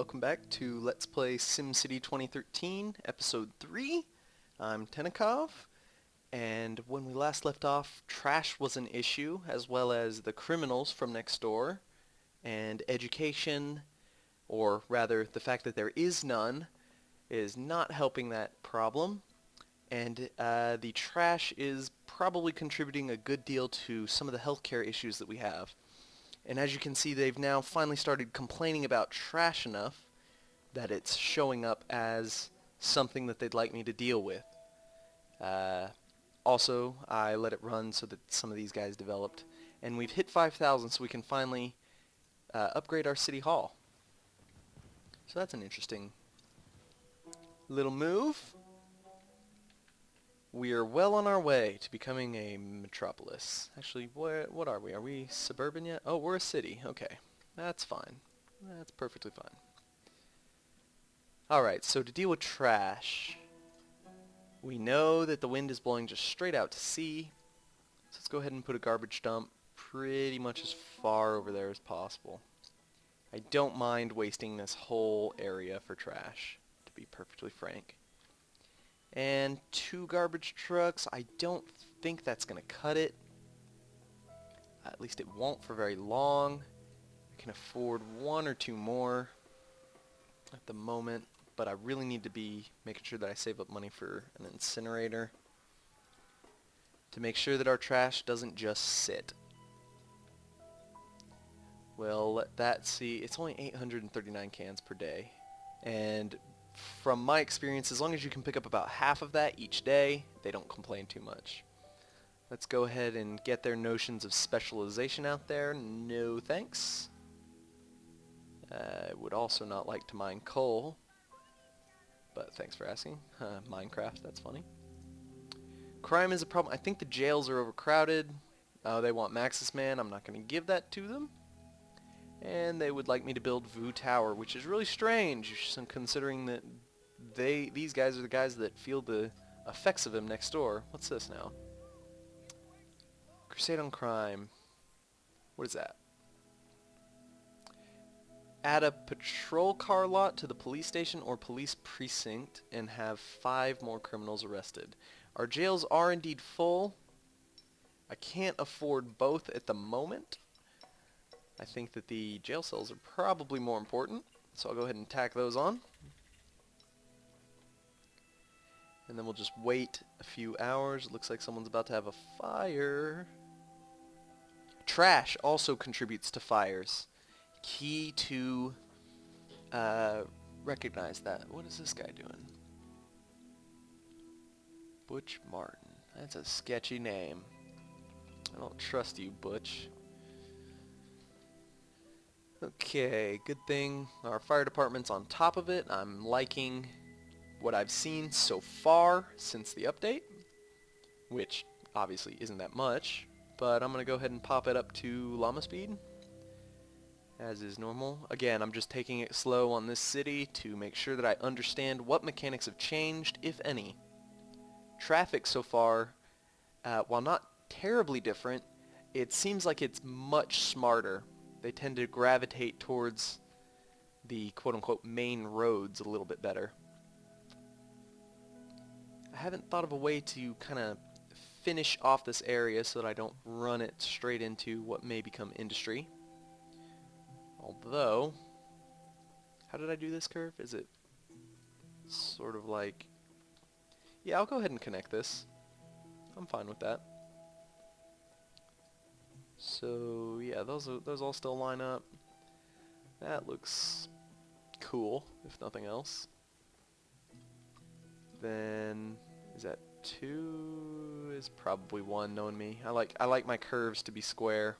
welcome back to Let's Play SimCity 2013, Episode 3. I'm Tenikov, and when we last left off, trash was an issue, as well as the criminals from next door, and education, or rather, the fact that there is none, is not helping that problem, and the trash is probably contributing a good deal to some of the healthcare issues that we have. And as you can see, they've now finally started complaining about trash enough that it's showing up as something that they'd like me to deal with. Also, I let it run so that some of these guys developed. And we've hit 5,000, so we can finally upgrade our city hall. So that's an interesting little move. We are well on our way to becoming a metropolis. Actually, what are we? Are we suburban yet? Oh, we're a city. Okay. That's fine. That's perfectly fine. Alright, so to deal with trash, we know that the wind is blowing just straight out to sea. So let's go ahead and put a garbage dump pretty much as far over there as possible. I don't mind wasting this whole area for trash, to be perfectly frank. And 2 garbage trucks. I don't think that's going to cut it. At least it won't for very long. I can afford 1 or 2 more at the moment, but I really need to be making sure that I save up money for an incinerator to make sure that our trash doesn't just sit. Well, let that see. It's only 839 cans per day, and from my experience, as long as you can pick up about half of that each day, they don't complain too much. Let's go ahead and get their notions of specialization out there. No thanks. I would also not like to mine coal, but thanks for asking. Minecraft, that's funny. Crime is a problem. I think the jails are overcrowded. Oh, they want Maxis Man. I'm not going to give that to them. And they would like me to build Vu Tower, which is really strange, considering that these guys are the guys that feel the effects of him next door. What's this now? Crusade on Crime. What is that? Add a patrol car lot to the police station or police precinct and have 5 more criminals arrested. Our jails are indeed full. I can't afford both at the moment. I think that the jail cells are probably more important, so I'll go ahead and tack those on. And then we'll just wait a few hours. It looks like someone's about to have a fire. Trash also contributes to fires. Key to recognize that. What is this guy doing? Butch Martin. That's a sketchy name. I don't trust you, Butch. Okay, good thing our fire department's on top of it. I'm liking what I've seen so far since the update, which obviously isn't that much, but I'm going to go ahead and pop it up to llama speed, as is normal. Again, I'm just taking it slow on this city to make sure that I understand what mechanics have changed, if any. Traffic so far, while not terribly different, it seems like it's much smarter. They tend to gravitate towards the quote-unquote main roads a little bit better. I haven't thought of a way to kind of finish off this area so that I don't run it straight into what may become industry. Although, how did I do this curve? Is it sort of like... Yeah, I'll go ahead and connect this. I'm fine with that. So yeah, those all still line up. That looks cool, if nothing else. Then is that 2? Is probably 1, knowing me. I like my curves to be square.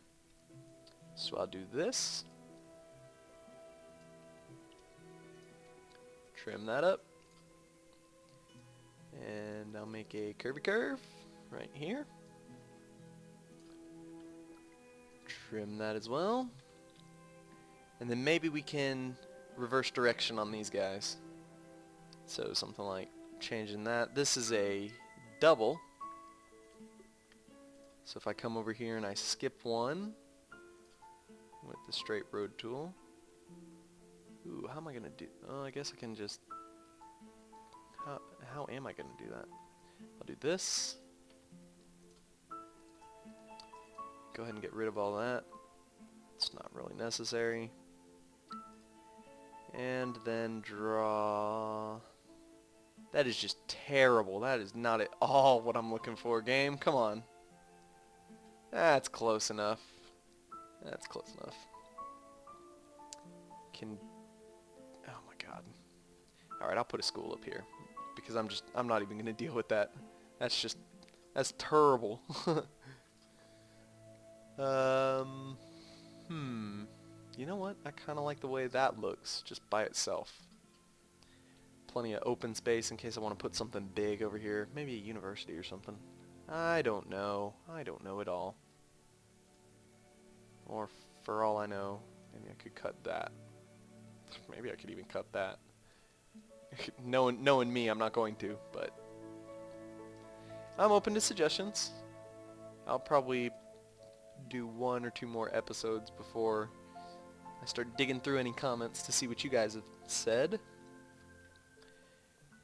So I'll do this. Trim that up. And I'll make a curvy curve right here. Trim that as well. And then maybe we can reverse direction on these guys. So something like changing that. This is a double. So if I come over here and I skip one with the straight road tool, Ooh, how am I gonna do? Oh, I guess I can just. How am I gonna do that? I'll do this. Go ahead and get rid of all that. It's not really necessary. And then draw. That is just terrible. That is not at all what I'm looking for, game. Come on. That's close enough. That's close enough. Oh my god. Alright, I'll put a school up here. Because I'm not even gonna deal with that. That's terrible. You know what? I kinda like the way that looks, just by itself. Plenty of open space in case I want to put something big over here. Maybe a university or something. I don't know. I don't know at all. Or for all I know, maybe I could cut that. Maybe I could even cut that. Knowing me, I'm not going to, but I'm open to suggestions. I'll probably do 1 or 2 more episodes before I start digging through any comments to see what you guys have said.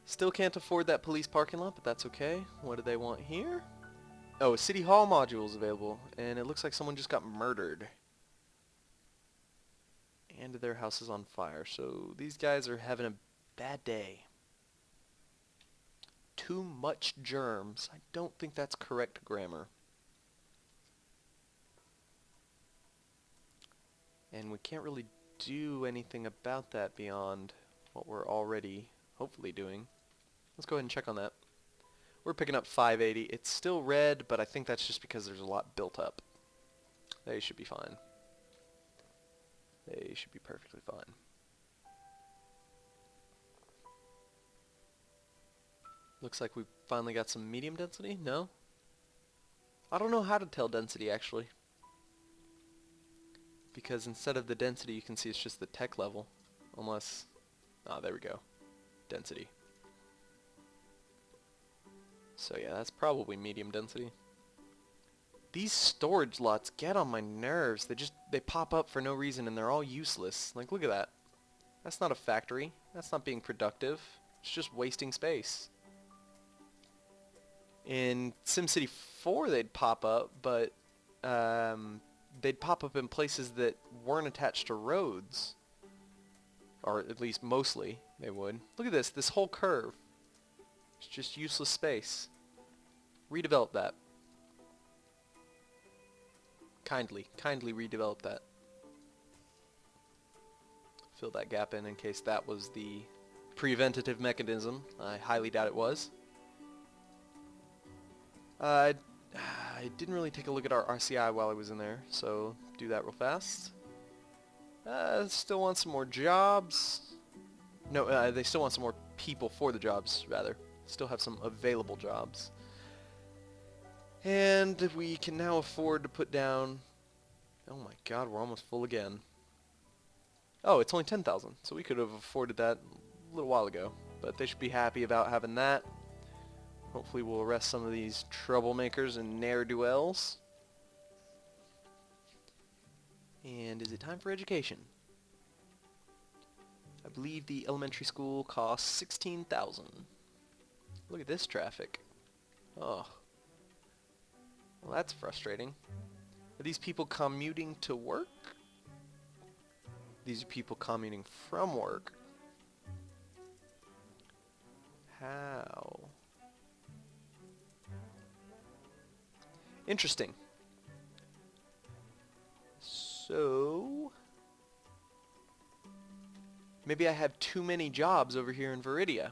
Still can't afford that police parking lot, but that's okay. What do they want here? Oh, a City Hall module is available, and it looks like someone just got murdered. And their house is on fire, so these guys are having a bad day. Too much germs. I don't think that's correct grammar. And we can't really do anything about that beyond what we're already hopefully doing. Let's go ahead and check on that. We're picking up 580. It's still red, but I think that's just because there's a lot built up. They should be fine. They should be perfectly fine. Looks like we finally got some medium density? No? I don't know how to tell density, actually. Because instead of the density, you can see it's just the tech level. Unless... ah, there we go. Density. So yeah, that's probably medium density. These storage lots get on my nerves. They pop up for no reason and they're all useless. Like, look at that. That's not a factory. That's not being productive. It's just wasting space. In SimCity 4 they'd pop up, but they'd pop up in places that weren't attached to roads. Or at least mostly they would. Look at this whole curve. It's just useless space. Redevelop that. Kindly redevelop that. Fill that gap in case that was the preventative mechanism. I highly doubt it was. I didn't really take a look at our RCI while I was in there, so do that real fast. Still want some more jobs. No, they still want some more people for the jobs, rather. Still have some available jobs. And we can now afford to put down... oh my god, we're almost full again. Oh, it's only 10,000, so we could have afforded that a little while ago. But they should be happy about having that. Hopefully we'll arrest some of these troublemakers and ne'er-do-wells. And is it time for education? I believe the elementary school costs 16,000. Look at this traffic. Oh. Well, that's frustrating. Are these people commuting to work? These are people commuting from work. How? Interesting. So... maybe I have too many jobs over here in Viridia.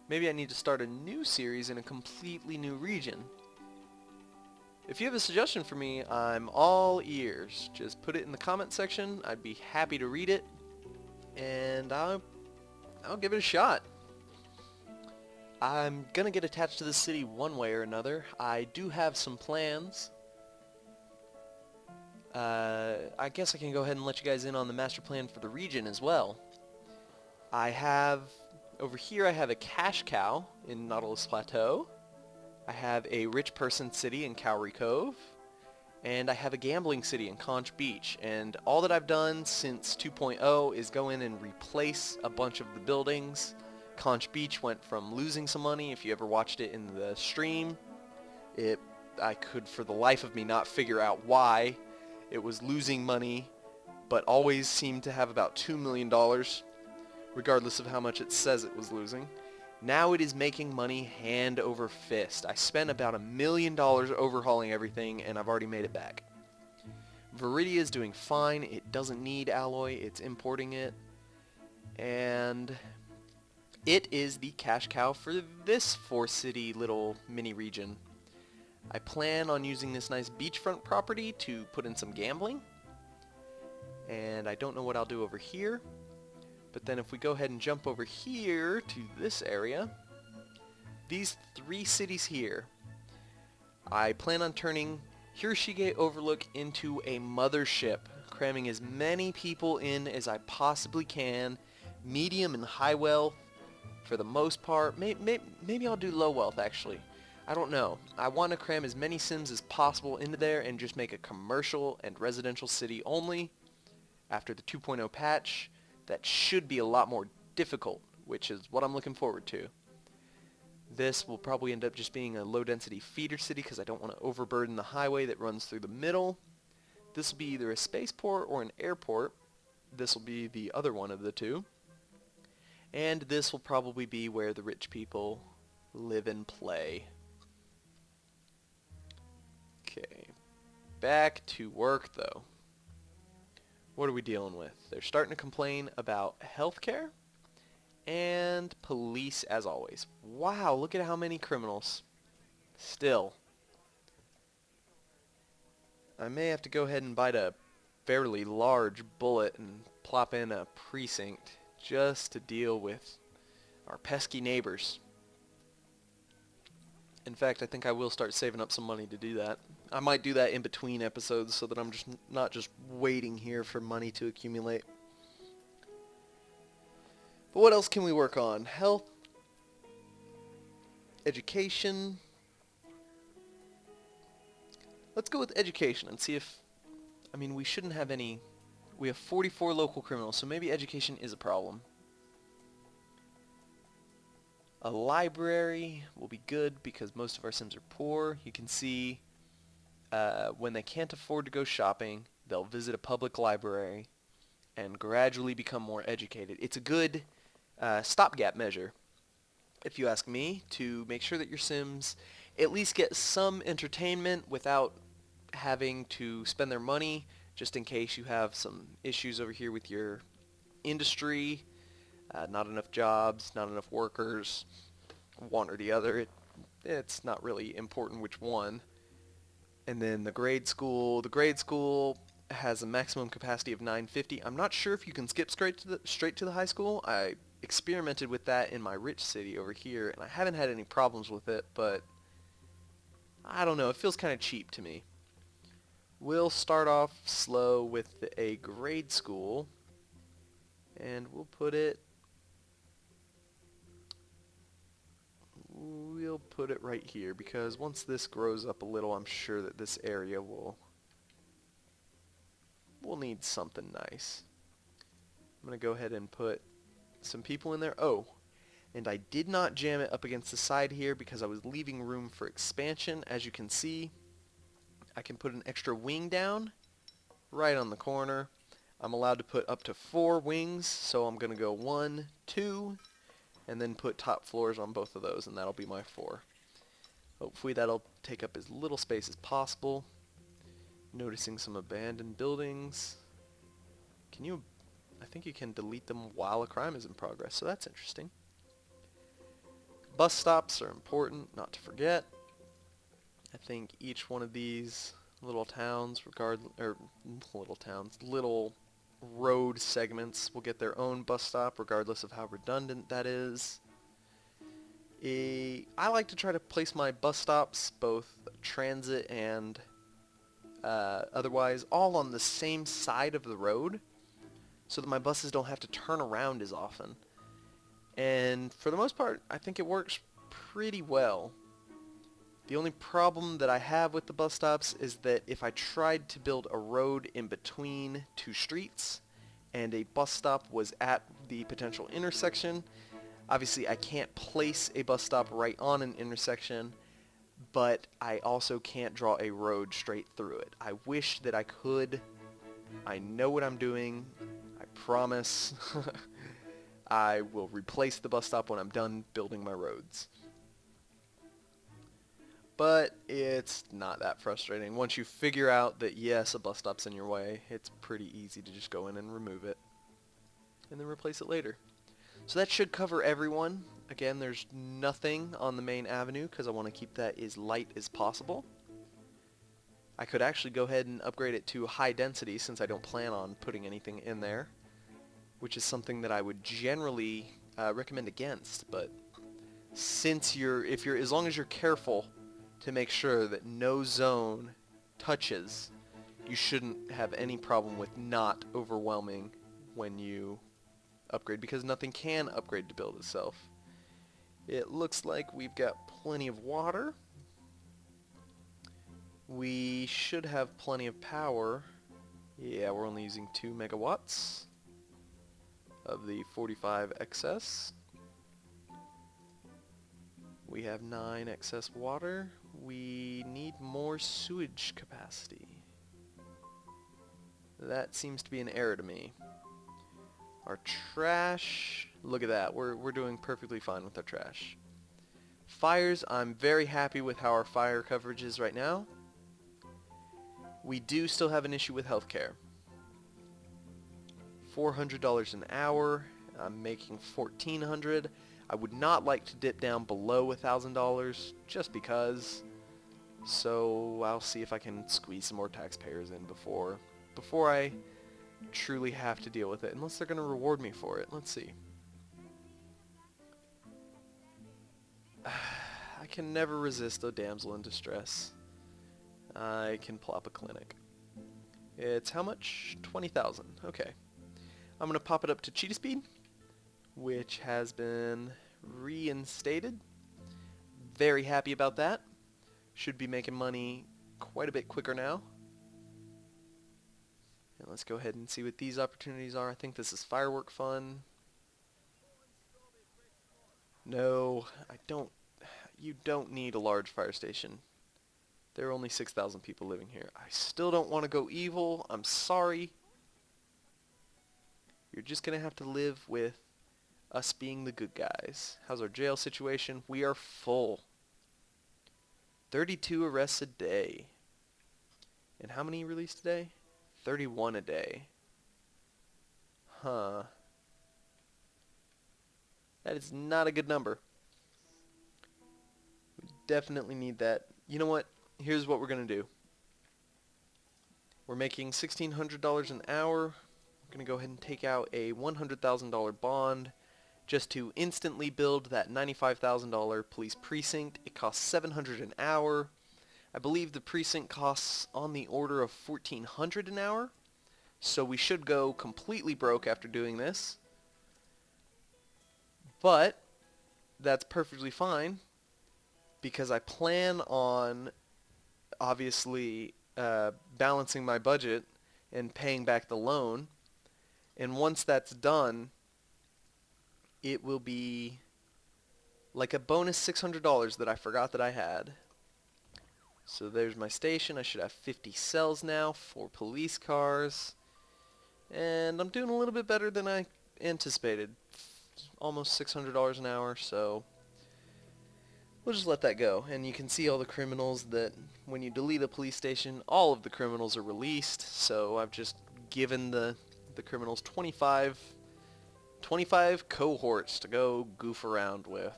Maybe I need to start a new series in a completely new region. If you have a suggestion for me, I'm all ears. Just put it in the comment section. I'd be happy to read it. And I'll give it a shot. I'm gonna get attached to the city one way or another. I do have some plans. I guess I can go ahead and let you guys in on the master plan for the region as well. I have... over here I have a cash cow in Nautilus Plateau. I have a rich person city in Cowrie Cove. And I have a gambling city in Conch Beach, and all that I've done since 2.0 is go in and replace a bunch of the buildings. Conch Beach went from losing some money. If you ever watched it in the stream, I could for the life of me not figure out why it was losing money, but always seemed to have about $2 million, regardless of how much it says it was losing. Now it is making money hand over fist. I spent about $1 million overhauling everything, and I've already made it back. Viridia is doing fine. It doesn't need alloy. It's importing it. And it is the cash cow for this four-city little mini region. I plan on using this nice beachfront property to put in some gambling. And I don't know what I'll do over here. But then if we go ahead and jump over here to this area, these three cities here, I plan on turning Hiroshige Overlook into a mothership, cramming as many people in as I possibly can, medium and high wealth for the most part. Maybe I'll do low wealth actually. I don't know. I want to cram as many Sims as possible into there and just make a commercial and residential city only. After the 2.0 patch, that should be a lot more difficult, which is what I'm looking forward to. This will probably end up just being a low-density feeder city because I don't want to overburden the highway that runs through the middle. This will be either a spaceport or an airport. This will be the other one of the two. And this will probably be where the rich people live and play. Okay, back to work though. What are we dealing with? They're starting to complain about healthcare and police as always. Wow, look at how many criminals. Still. I may have to go ahead and bite a fairly large bullet and plop in a precinct just to deal with our pesky neighbors. In fact, I think I will start saving up some money to do that. I might do that in between episodes so that I'm just not just waiting here for money to accumulate. But what else can we work on? Health, education. Let's go with education and see if, I mean, we shouldn't have any. We have 44 local criminals, so maybe education is a problem. A library will be good because most of our Sims are poor. You can see when they can't afford to go shopping, they'll visit a public library and gradually become more educated. It's a good stopgap measure, if you ask me, to make sure that your Sims at least get some entertainment without having to spend their money, just in case you have some issues over here with your industry, not enough jobs, not enough workers, one or the other. It's not really important which one. And then the grade school. The grade school has a maximum capacity of 950. I'm not sure if you can skip straight to the high school. I experimented with that in my rich city over here, and I haven't had any problems with it, but I don't know. It feels kind of cheap to me. We'll start off slow with a grade school, and we'll put it right here, because once this grows up a little, I'm sure that this area will need something nice. I'm going to go ahead and put some people in there. Oh, and I did not jam it up against the side here because I was leaving room for expansion. As you can see, I can put an extra wing down right on the corner. I'm allowed to put up to 4 wings, so I'm going to go 1, 2, and then put top floors on both of those, and that'll be my 4. Hopefully that'll take up as little space as possible. Noticing some abandoned buildings. I think you can delete them while a crime is in progress, so that's interesting. Bus stops are important, not to forget. I think each one of these little towns, little road segments will get their own bus stop, regardless of how redundant that is. I like to try to place my bus stops, both transit and otherwise, all on the same side of the road, so that my buses don't have to turn around as often. And for the most part, I think it works pretty well. The only problem that I have with the bus stops is that if I tried to build a road in between two streets and a bus stop was at the potential intersection, obviously I can't place a bus stop right on an intersection, but I also can't draw a road straight through it. I wish that I could. I know what I'm doing. I promise. I will replace the bus stop when I'm done building my roads. But it's not that frustrating. Once you figure out that yes, a bus stop's in your way, it's pretty easy to just go in and remove it and then replace it later. So that should cover everyone. Again, there's nothing on the main avenue because I want to keep that as light as possible. I could actually go ahead and upgrade it to high density since I don't plan on putting anything in there, which is something that I would generally recommend against. But since as long as you're careful to make sure that no zone touches, you shouldn't have any problem with not overwhelming when you upgrade, because nothing can upgrade to build itself. It looks like we've got plenty of water. We should have plenty of power. Yeah, we're only using 2 megawatts of the 45 excess. We have 9 excess water. We need more sewage capacity. That seems to be an error to me. Our trash, look at that. We're doing perfectly fine with our trash. Fires, I'm very happy with how our fire coverage is right now. We do still have an issue with healthcare. $400 an hour. I'm making $1,400. I would not like to dip down below $1,000 just because. So I'll see if I can squeeze some more taxpayers in before I truly have to deal with it, unless they're going to reward me for it. Let's see. I can never resist a damsel in distress. I can plop a clinic. It's how much? 20,000. Okay. I'm going to pop it up to cheetah speed, which has been reinstated. Very happy about that. Should be making money quite a bit quicker now. And let's go ahead and see what these opportunities are. I think this is firework fun. No, I don't. You don't need a large fire station. There are only 6,000 people living here. I still don't want to go evil. I'm sorry. You're just going to have to live with us being the good guys. How's our jail situation? We are full. 32 arrests a day. And how many released today? 31 a day. Huh. That is not a good number. We definitely need that. You know what? Here's what we're going to do. We're making $1,600 an hour. We're going to go ahead and take out a $100,000 bond just to instantly build that $95,000 police precinct. It costs $700 an hour. I believe the precinct costs on the order of $1,400 an hour. So we should go completely broke after doing this. But that's perfectly fine because I plan on obviously balancing my budget and paying back the loan. And once that's done, it will be like a bonus $600 that I forgot that I had. So there's my station. I should have 50 cells now, 4 police cars. And I'm doing a little bit better than I anticipated. Almost $600 an hour, so we'll just let that go. And you can see all the criminals that when you delete a police station, all of the criminals are released. So I've just given the criminals 25 cohorts to go goof around with.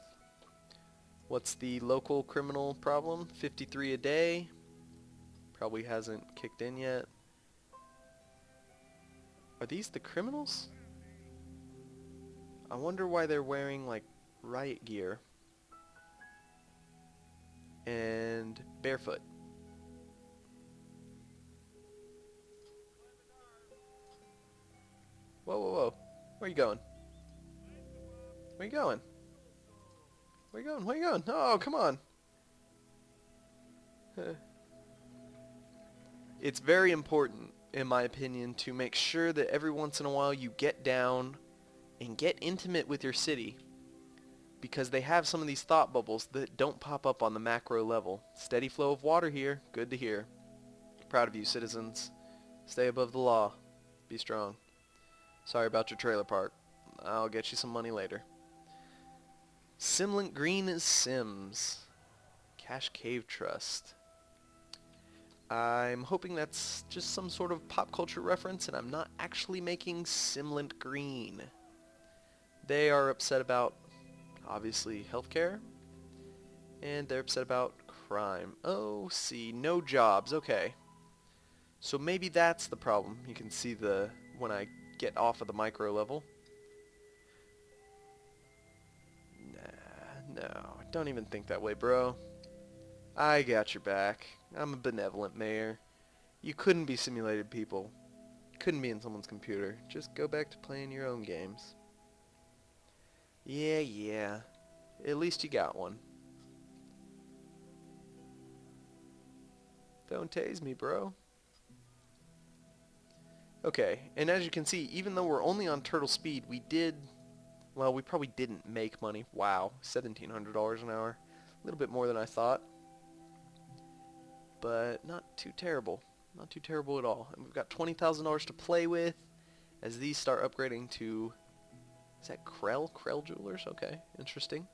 What's the local criminal problem? 53 a day. Probably hasn't kicked in yet. Are these the criminals? I wonder why they're wearing like riot gear and barefoot. Whoa, whoa, whoa. Where are you going? Where are you going? Where are you going? Where are you going? Oh, come on. It's very important, in my opinion, to make sure that every once in a while you get down and get intimate with your city, because they have some of these thought bubbles that don't pop up on the macro level. Steady flow of water here. Good to hear. Proud of you, citizens. Stay above the law. Be strong. Sorry about your trailer park. I'll get you some money later. Simlink Green is Sims. Cash Cave Trust. I'm hoping that's just some sort of pop culture reference and I'm not actually making Simlink Green. They are upset about, obviously, healthcare. And they're upset about crime. Oh, see, no jobs. Okay. So maybe that's the problem. You can see when I get off of the micro level. Nah, no, don't even think that way, bro. I got your back. I'm a benevolent mayor. You couldn't be simulated people. Couldn't be in someone's computer. Just go back to playing your own games. Yeah. At least you got one. Don't tase me, bro. Okay, and as you can see, even though we're only on turtle speed, we probably didn't make money. Wow, $1,700 an hour. A little bit more than I thought. But not too terrible. Not too terrible at all. And we've got $20,000 to play with as these start upgrading to... Is that Krell? Krell Jewelers? Okay, interesting.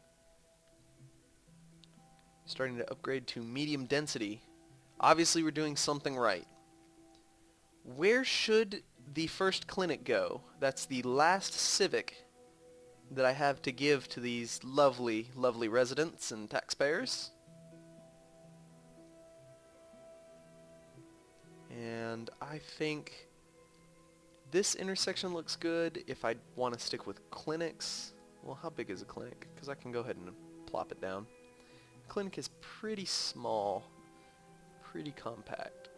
Starting to upgrade to medium density. Obviously we're doing something right. Where should the first clinic go? That's the last civic that I have to give to these lovely, lovely residents and taxpayers. And I think this intersection looks good if I want to stick with clinics. Well, how big is a clinic? Because I can go ahead and plop it down. Clinic is pretty small, pretty compact.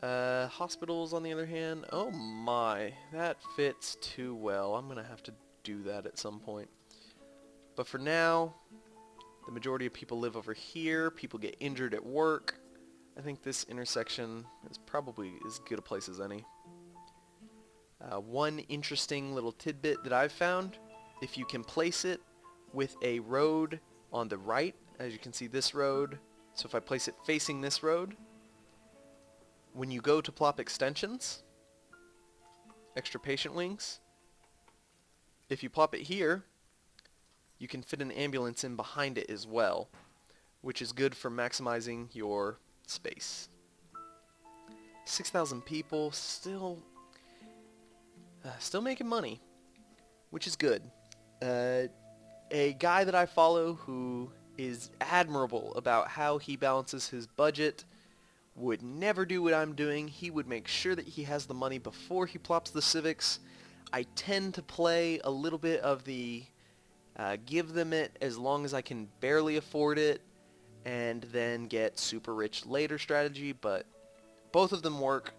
Hospitals, on the other hand, oh my, that fits too well. I'm going to have to do that at some point. But for now, the majority of people live over here. People get injured at work. I think this intersection is probably as good a place as any. One interesting little tidbit that I've found, if you can place it with a road on the right, as you can see this road, so if I place it facing this road, when you go to plop extensions, extra patient wings, if you plop it here, you can fit an ambulance in behind it as well, which is good for maximizing your space. 6,000 people, still making money, which is good. A guy that I follow who is admirable about how he balances his budget would never do what I'm doing. He would make sure that he has the money before he plops the civics. I tend to play a little bit of the give them it as long as I can barely afford it and then get super rich later strategy, but both of them work.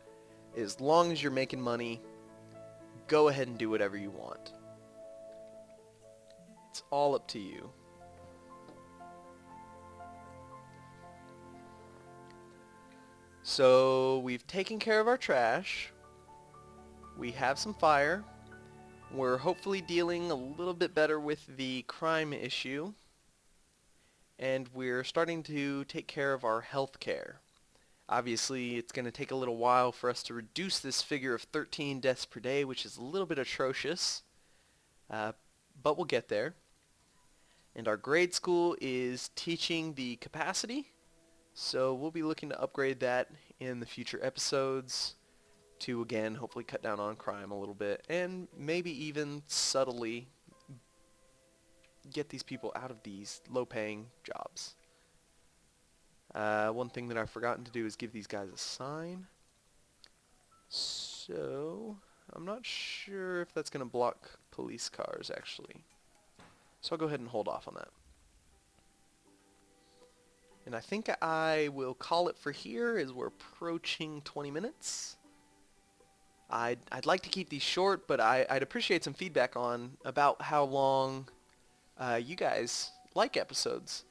As long as you're making money, go ahead and do whatever you want. It's all up to you. So we've taken care of our trash. We have some fire. We're hopefully dealing a little bit better with the crime issue. And we're starting to take care of our health care. Obviously, it's going to take a little while for us to reduce this figure of 13 deaths per day, which is a little bit atrocious. But we'll get there. And our grade school is teaching the capacity. So we'll be looking to upgrade that in the future episodes to, again, hopefully cut down on crime a little bit. And maybe even subtly get these people out of these low-paying jobs. One thing that I've forgotten to do is give these guys a sign. So I'm not sure if that's going to block police cars, actually. So I'll go ahead and hold off on that. And I think I will call it for here as we're approaching 20 minutes. I'd like to keep these short, but I'd appreciate some feedback on about how long you guys like episodes.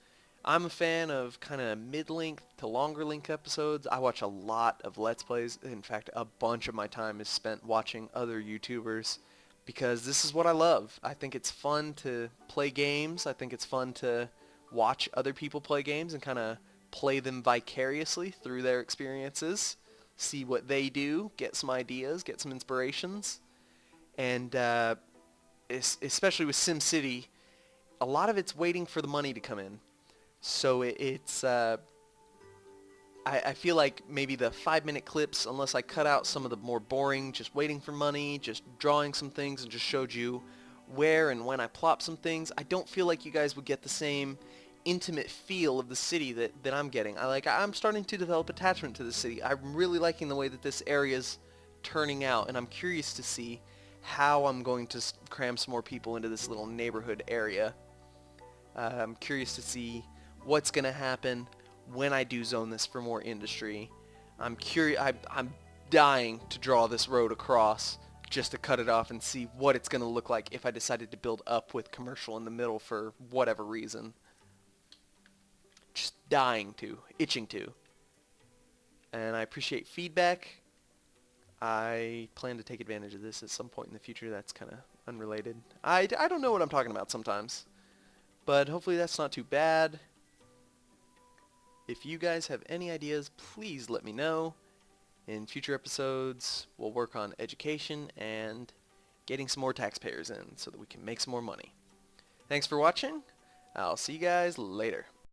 I'm a fan of kind of mid-length to longer-length episodes. I watch a lot of Let's Plays. In fact, a bunch of my time is spent watching other YouTubers because this is what I love. I think it's fun to play games. I think it's fun to watch other people play games and kind of play them vicariously through their experiences, see what they do, get some ideas, get some inspirations. And especially with SimCity, a lot of it's waiting for the money to come in. So I feel like maybe the 5-minute clips, unless I cut out some of the more boring, just waiting for money, just drawing some things and just showed you where and when I plop some things, I don't feel like you guys would get the same intimate feel of the city that I'm getting. I'm starting to develop attachment to the city. I'm really liking the way that this area's turning out, and I'm curious to see how I'm going to cram some more people into this little neighborhood area. I'm curious to see what's going to happen when I do zone this for more industry. I'm curious. I'm dying to draw this road across just to cut it off and see what it's going to look like if I decided to build up with commercial in the middle for whatever reason. Just dying to, itching to. And I appreciate feedback. I plan to take advantage of this at some point in the future. That's kind of unrelated. I don't know what I'm talking about sometimes. But hopefully that's not too bad. If you guys have any ideas, please let me know. In future episodes, we'll work on education and getting some more taxpayers in so that we can make some more money. Thanks for watching. I'll see you guys later.